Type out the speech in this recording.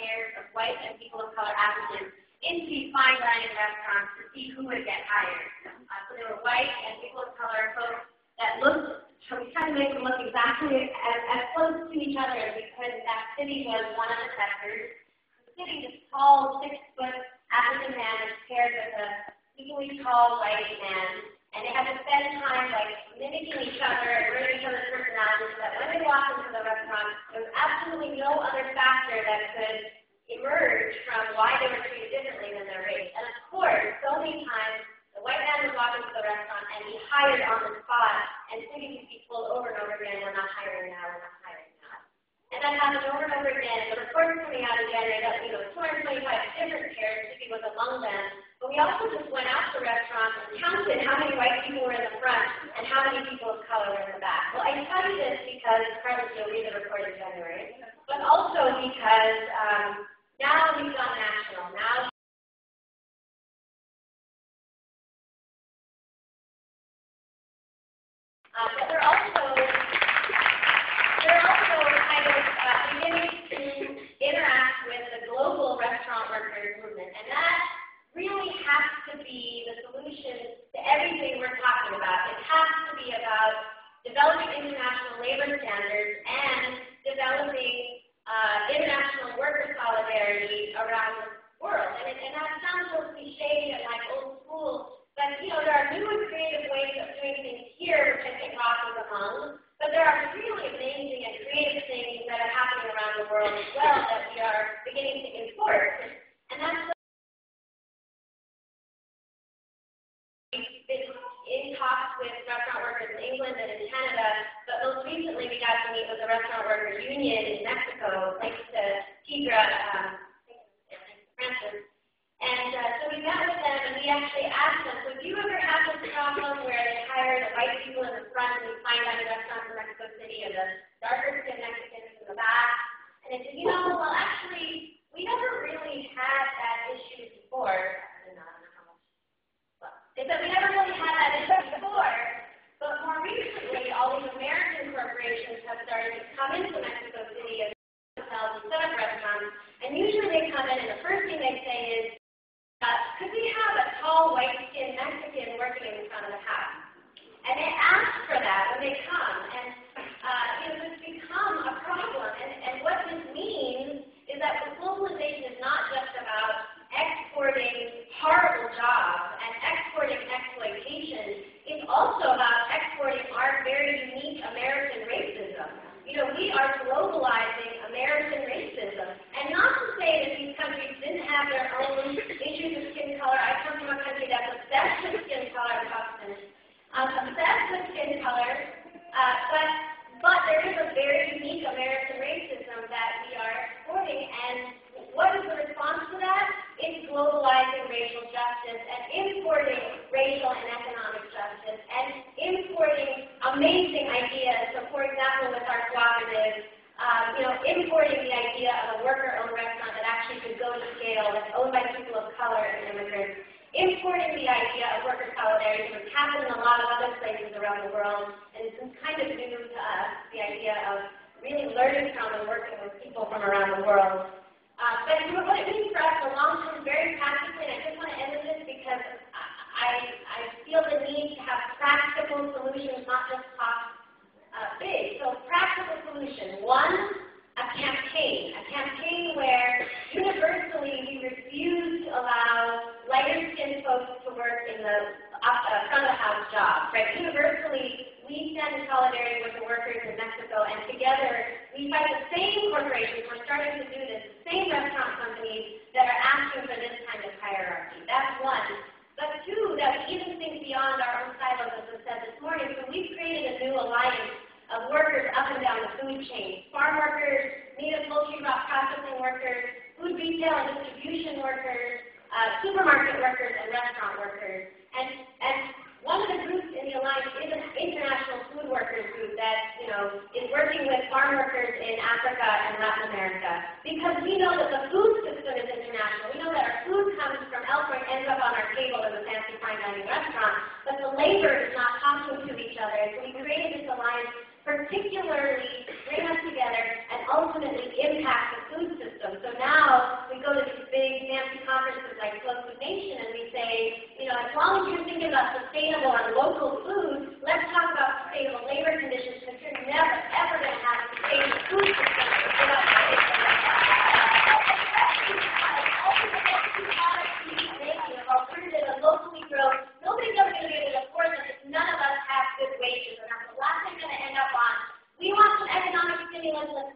pairs of white and people of color applicants into these fine dining restaurants to see who would get hired. So they were white and people of color folks that looked, so we tried to make them look exactly as close to each other as we could. That city was one of the testers. Sitting this tall, 6-foot African man was paired with a equally tall white man. And they had to spend time like mimicking each other and learning each other's personalities so that when they walked into the restaurant, there was absolutely no other factor that could emerge from why they were treated differently than their race. And of course, so many times, the white man would walk into the restaurant and be hired on the spot, and cities would be told over and over again, we're not hiring now, we're not hiring now. And that happened over and over again. The reports coming out again ended up, 225 different pairs, Tippy was among them. But we also just went out to the restaurant and counted how many white people were in the front and how many people of color were in the back. Well, I tell you this because partly you'll read the report in January, but also because now we've gone national. Now, but they're also kind of beginning to interact with the global restaurant workers movement, and that really has to be the solution to everything we're talking about. It has to be about developing international labor standards and developing international worker solidarity around the world. And that sounds so cliche and like old school, but there are new and creative ways of doing things here, which I think Ross is among, but there are really amazing and creative things that are happening around the world as well that we are beginning to import. And that's we've been in talks with restaurant workers in England and in Canada, but most recently we got to meet with the Restaurant Workers Union in Mexico, thanks to Tigra, Francis. And so we met with them and we actually asked them, so do you ever have this problem where they hire the white people in the front and these fine dining restaurants in Mexico City and the darker skinned Mexicans in the back? And they said, well, actually, we never really had that issue before. They said we never really had that issue before, but more recently, all these American corporations have started to come into Mexico City and hotels and set up restaurants, and usually they come in and the first thing they say is, could we have a tall, white-skinned Mexican working in front of the house? And they ask for that when they come, and it's become a problem. And what this means is that globalization is not just about exporting horrible jobs and exporting exploitation. It's also about exporting our very unique American racism. We are globalizing American racism. And not to say that these countries didn't have their own issues of skin color. I come from a country that's obsessed with skin color, obsessed with skin color, but there is a very unique American racism that we are exporting, and what is the response to that? It's globalizing racial justice and importing racial and economic justice and importing amazing ideas. So, for example, with our cooperative, importing the idea of a worker-owned restaurant that actually could go to scale, that's owned by people of color and immigrants, importing the idea of worker solidarity, which happens in a lot of other places around the world, and it's kind of new to us, the idea of really learning from and working with people from around the world. But what it means for us in the long term, very practically, and I just want to end with this because I feel the need to have practical solutions, not just talk big. So practical solution. One, a campaign where universally we refuse to allow lighter-skinned folks to work in the front-of-the-house jobs, right? Universally, we stand in solidarity with the workers in Mexico, and together we fight the same corporations. We're starting to do this, the same restaurant companies that are asking for this kind of hierarchy. That's one. But two, that we even think beyond our own silos, as was said this morning. So we've created a new alliance of workers up and down the food chain. Farm workers, meat and poultry processing workers, food retail and distribution workers, supermarket workers, and restaurant workers. And one of the groups in the alliance is an international food workers group that, is working with farm workers in Africa and Latin America. Because we know that the food system is international. We know that our food comes from elsewhere and ends up on our table in the fancy fine dining restaurant, but the labor is not talking to each other. So we created this alliance particularly bring us together and ultimately impact the food system. So now as long as you're thinking about sustainable and local food, let's talk about sustainable labor conditions, because you're never, ever going to have sustainable food systems without alternative and locally grown. Nobody's ever going to be able to afford them if none of us have good wages, and that's the last thing we're going to end up on. We want some economic stimulus. Let's